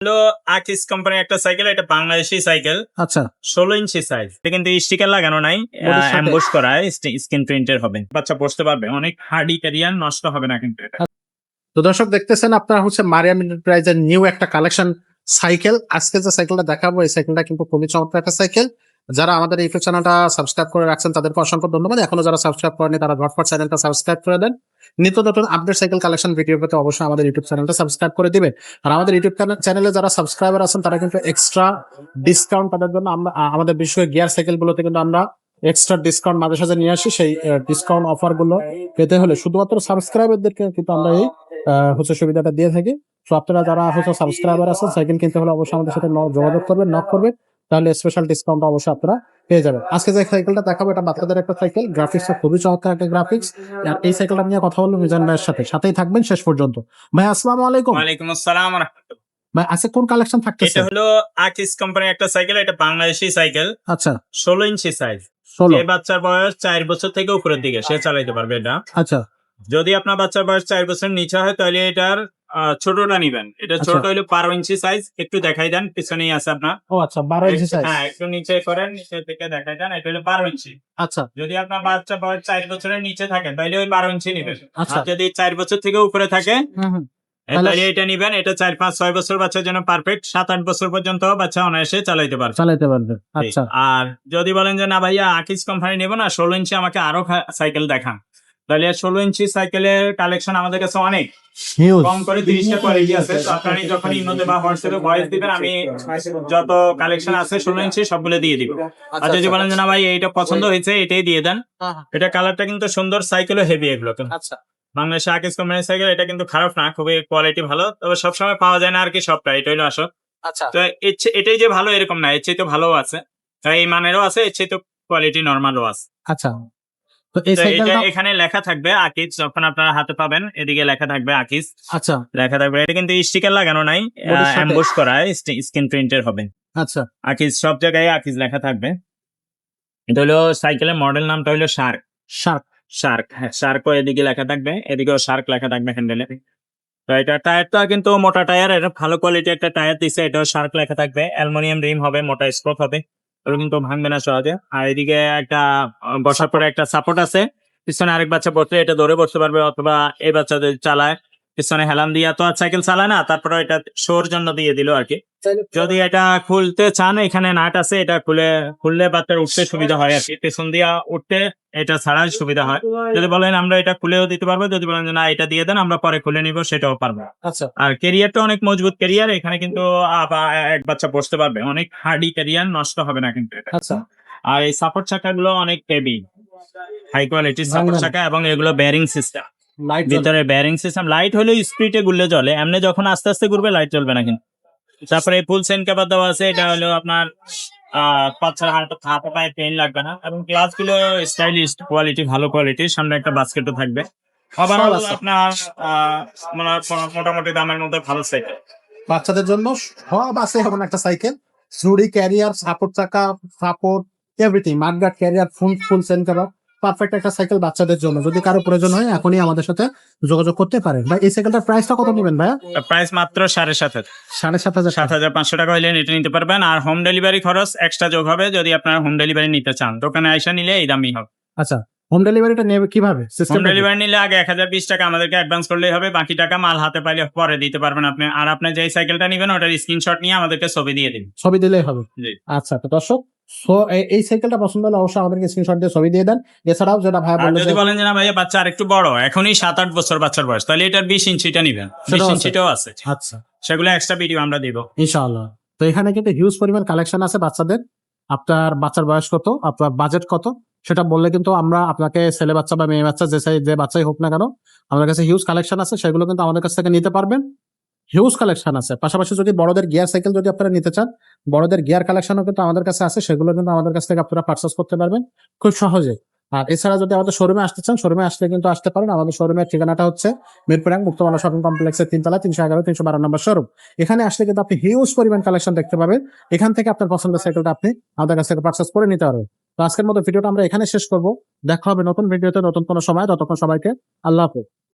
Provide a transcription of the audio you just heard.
হলো আকিস কোম্পানির একটা সাইকেল, এটা বাংলাদেশি সাইকেল। আচ্ছা 16 ইঞ্চি সাইজ। এটা কিন্তু স্টিকার লাগানো নাই, বডির সাথে? এমবস করা স্ক্রিন প্রিন্টের হবে। বাচ্চা বসতে পারবে, অনেক হার্ডি ক্যারিয়ার, নষ্ট হবে না কিন্তু এটা। তো দর্শক দেখতেছেন আপনারা হচ্ছে মারিয়াম এন্টারপ্রাইজের নিউ একটা কালেকশন সাইকেল। আজকে যে সাইকেলটা দেখাবো এই সাইকেলটা কিন্তু খুবই চমৎকার একটা সাইকেল। যারা আমাদের ইউটিউব চ্যানেলটা সাবস্ক্রাইব করে রাখছেন তাদেরকে অসংখ্য ধন্যবাদ। এখনো যারা সাবস্ক্রাইব করেনি তারা ঝটপট চ্যানেলটা সাবস্ক্রাইব করে দেন। নিত্য নতুন আপডেট সাইকেল কালেকশন ভিডিও পেতে অবশ্যই আমাদের ইউটিউব চ্যানেলটা সাবস্ক্রাইব করে দিবেন। আর আমাদের ইউটিউব চ্যানেলে যারা সাবস্ক্রাইবার আছেন তারা কিন্তু এক্সট্রা ডিসকাউন্ট তাদের জন্য আমরা আমাদের বিশেষ করে গিয়ার সাইকেল গুলোতে কিন্তু আমরা এক্সট্রা ডিসকাউন্ট মাঝে সাঝে নিয়ে আসি। সেই ডিসকাউন্ট অফার গুলো পেতে হলে শুধুমাত্র সাবস্ক্রাইবারদেরকে কিন্তু আমরা এই হচ্ছে সুবিধাটা দিয়ে থাকি। তো আপনারা যারা হচ্ছে সাবস্ক্রাইবার আছেন সাইকেল কিনতে হলে অবশ্যই আমাদের সাথে যোগাযোগ করবেন, নক করবেন, তাহলে স্পেশাল ডিসকাউন্ট অবশ্যই আপনারা পেয়ে যাবেন। আজকে যে সাইকেলটা দেখাবো এটা বাচ্চাদের একটা সাইকেল, গ্রাফিক্সটা খুবই চমৎকার একটা গ্রাফিক্স। আর এই সাইকেলটা নিয়ে কথা বলবো মিজান ভাইয়ের সাথেই থাকবেন শেষ পর্যন্ত। ভাই আসসালামু আলাইকুম। ওয়ালাইকুম আসসালাম ওয়া রাহমাতুল্লাহ। ভাই আজকে কোন কালেকশন থাকতেছে? এটা হলো আকিস কোম্পানির একটা সাইকেল, এটা বাংলাদেশি সাইকেল। আচ্ছা 16 ইঞ্চি সাইজ। 16। যে বাচ্চার বয়স 4 বছর থেকে উপরের দিকে সে চালাইতে পারবে এটা। আচ্ছা যদি আপনার বাচ্চার বয়স 4 বছর নিচে হয় তাহলে এটার ছোটটা নিবেন। এটা আচ্ছা। ছোট হলো 12 ইঞ্চি সাইজ। একটু দেখাই দেন, পিছনেই আছে আপনার। ও আচ্ছা 12 ইঞ্চি সাইজ। হ্যাঁ, একটু নিচে করেন, নিচে থেকে দেখাই দেন। এটা হলো 12 ইঞ্চি। আচ্ছা যদি আপনার বাচ্চা বয়স 4 বছরের নিচে থাকে তাহলে ওই 12 ইঞ্চি নিবেন। আচ্ছা। আর যদি 4 বছর থেকে উপরে থাকে হুম হুম। তাহলে এটা নিবেন। এটা 4 5 6 বছর বাচ্চার জন্য পারফেক্ট। 7 8 বছর পর্যন্ত বাচ্চা অনায়াসে চালাইতে পারবে। চালাইতে পারবে। আচ্ছা আর যদি বলেন যে না ভাইয়া আকিস কোম্পানি নেব না, 16 ইঞ্চি আমাকে আরো সাইকেল দেখান, তাহলে 16 ইঞ্চি সাইকেলের কালেকশন আমাদের কাছে অনেক হিউজ। কম করে 30টা কোয়ালিটি আছে। তো আপনারা যখন ইমোতে বা হোয়াটসঅ্যাপে ভয়েস দিবেন আমি যত কালেকশন আছে 16 ইঞ্চি সবগুলো দিয়ে দিব। আর যদি বলেন যে না ভাই এইটা পছন্দ হয়েছে এটাই দিয়ে দেন, এটা কালারটা কিন্তু সুন্দর, সাইকেলও হেভি এগুলো। আচ্ছা বাংলাদেশে আকিস কোম্পানির সাইকেল, এটা কিন্তু খারাপ না, খুবই কোয়ালিটি ভালো, তবে সবসময় পাওয়া যায় না আর কি সবটা, এটা হলো আসল। আচ্ছা তো এটাই যে ভালো এরকম না, এর চেয়ে তো ভালো আছে, এই মানেরও আছে, এর চেয়ে তো কোয়ালিটি নরমালও আছে। আচ্ছা। তো এই তো এটা সাইকেলটা এখানে লেখা থাকবে আকিস, যখন আপনারা হাতে পাবেন এদিকে লেখা থাকবে আকিস, আচ্ছা লেখা থাকবে। এটা কিন্তু স্টিকার লাগানো নাই, বডির সাথে? এমবস করা, স্ক্রিন প্রিন্টের হবে। আচ্ছা আকিস সব জায়গায় আকিস লেখা থাকবে। এটা হলো সাইকেলের মডেল নামটা হলো শার্ক। শার্ক। শার্ক, হ্যাঁ, শার্কও এদিকে লেখা থাকবে, এদিকেও শার্ক লেখা থাকবে হ্যান্ডেলে। তো এটা টায়ারটা কিন্তু মোটা টায়ার, এটা ভালো কোয়ালিটি একটা টায়ার দিছে। এটাও শার্ক লেখা থাকবে, অ্যালুমিনিয়াম রিম হবে, মোটা স্পোক হবে, ওটা কিন্তু ভাঙবে না সহজে। আর এদিকে একটা বসার পরে একটা সাপোর্ট আছে, পিছনে আরেক বাচ্চা বসলে এটা ধরে বসতে পারবে, অথবা এই বাচ্চা যদি চালায় পিছনে হেলান দিয়া, তো আর সাইকেল চালায় না, তারপরে এটা শোর জন্য দিয়ে দিল আর কি। যদি এটা খুলতে চান এখানে নাট আছে, এটা খুললে বাচ্চার উঠতে সুবিধা হয় আর কি, পেছন দিয়া উঠতে এটা ছাড়া সুবিধা হয়। যদি বলেন আমরা এটা খুলেও দিতে পারবো, যদি বলেন যে না এটা দিয়ে দেন আমরা পরে খুলে নিব, সেটাও পারবো। আচ্ছা আর ক্যারিয়ারটা অনেক মজবুত ক্যারিয়ার, এখানে কিন্তু এক বাচ্চা বসতে পারবে, অনেক হার্ডি ক্যারিয়ার, নষ্ট হবে না কিন্তু এটা। আচ্ছা আর এই সাপোর্ট চাকাগুলো অনেক হেভি, হাই কোয়ালিটির সাপোর্ট চাকা, এবং এগুলো বেয়ারিং সিস্টেম, লাইট ভিতরে বেয়ারিং সিস্টেম। লাইট হলে স্পিডে ঘুরলে চলে, এমনি যখন আস্তে আস্তে ঘুরবে লাইট জ্বলবে না কিন্তু। তারপরে ফুল সেন কাভার দেওয়া আছে, এটা হলো আপনার বাচ্চার হাতে পায়ে পেন লাগবে না, এবং গ্লাস গুলো স্টাইলিশ কোয়ালিটি, ভালো কোয়ালিটির। সামনে একটা বাস্কেটও থাকবে। ওভারঅল আছে। আপনার মোটামুটি দামের মধ্যে ভালো সাইকেল। বাচ্চাদের জন্য সব আছে এমন একটা সাইকেল, জুড়ি ক্যারিয়ার, সাপোর্ট চাকা, সাপোর্ট, এভরিথিং, মাডগার্ড ক্যারিয়ার, ফুল সেন কভার, পারফেক্ট একটা সাইকেল বাচ্চাদের জন্য। যদি কারো প্রয়োজন হয় এখনই আমাদের সাথে যোগাযোগ করতে পারেন। ভাই এই সাইকেলটার প্রাইসটা কত নেবেন ভাইয়া? প্রাইস মাত্র 7,500। 7,500। 7,500 টাকা হইলে এটা নিতে পারবেন। আর হোম ডেলিভারি খরচ এক্সট্রা যোগ হবে যদি আপনারা হোম ডেলিভারি নিতে চান। দোকানে আইসা নিলে এই দামই হবে। আচ্ছা হোম ডেলিভারিটা নেবে কিভাবে? হোম সিস্টেম ডেলিভারি নিলে আগে 1020 টাকা আমাদেরকে অ্যাডভান্স করলেই হবে, বাকি টাকা মাল হাতে পাইলে পরে দিতে পারবেন আপনি। আর আপনি যেই সাইকেলটা নেবেন ওটার স্ক্রিনশট নিয়ে আমাদেরকে ছবি দিয়ে দিন। ছবি দিলেই হবে। জি। আচ্ছা তো দর্শক, সো এই সাইকেলটা পছন্দ হলে অবশ্যই আমাদেরকে স্ক্রিনশট দিয়ে ছবি দিয়ে দেন। এছাড়াও যেটা ভাইয়া আর বললো যদি বলেন যে না ভাইয়া বাচ্চা আরেকটু বড়, এখনই 7-8 বছর বাচ্চার বয়স, তাহলে এটার 20 ইঞ্চিটা নিবেন। 20 সেটাও আছে? ইঞ্চিটাও আছে, আচ্ছা সেগুলো এক্সট্রা ভিডিও আমরা দিব ইনশাআল্লাহ। তো এখানে কিন্তু হিউজ পরিমাণ কালেকশন আছে বাচ্চাদের। আপনার বাচ্চার বয়স কত, আপনার বাজেট কত, সেটা বললে কিন্তু আমরা আপনাকে ছেলে বাচ্চা বা মেয়ে বাচ্চা যে বাচ্চাই হোক না কেন, আমাদের কাছে হিউজ কালেকশন আছে, সেগুলো কিন্তু আমাদের কাছ থেকে নিতে পারবেন। হিউজ কালেকশন আছে। পাশাপাশি যদি বড়দের গিয়ার সাইকেল যদি আপনারা নিতে চান, বড়দের গিয়ার কালেকশনও কিন্তু আমাদের কাছে আছে, সেগুলো কিন্তু আমাদের কাছ থেকে আপনারা পারচেস করতে পারবেন খুব সহজে। আর এছাড়া যদি আমাদের শোরুমে আসতে চান, শোরুমে আসলে কিন্তু আসতে পারেন। আমাদের শোরুমের ঠিকানাটা হচ্ছে মিরপুর 1 মুক্তমালা শপিং কমপ্লেক্সের 3 তলা 311-312 নম্বর শোরুম। এখানে আসলে কিন্তু আপনি হিউজ পরিমাণ কালেকশন দেখতে পাবেন। এখান থেকে আপনার পছন্দের সাইকেলটা আপনি আমাদের কাছ থেকে পারচেস করে নিতে পারবেন। তো আজকের মতো ভিডিওটা আমরা এখানে শেষ করব। দেখা হবে নতুন ভিডিওতে নতুন কোনো সময়। ততক্ষণ সবাইকে আল্লাহ হাফেজ।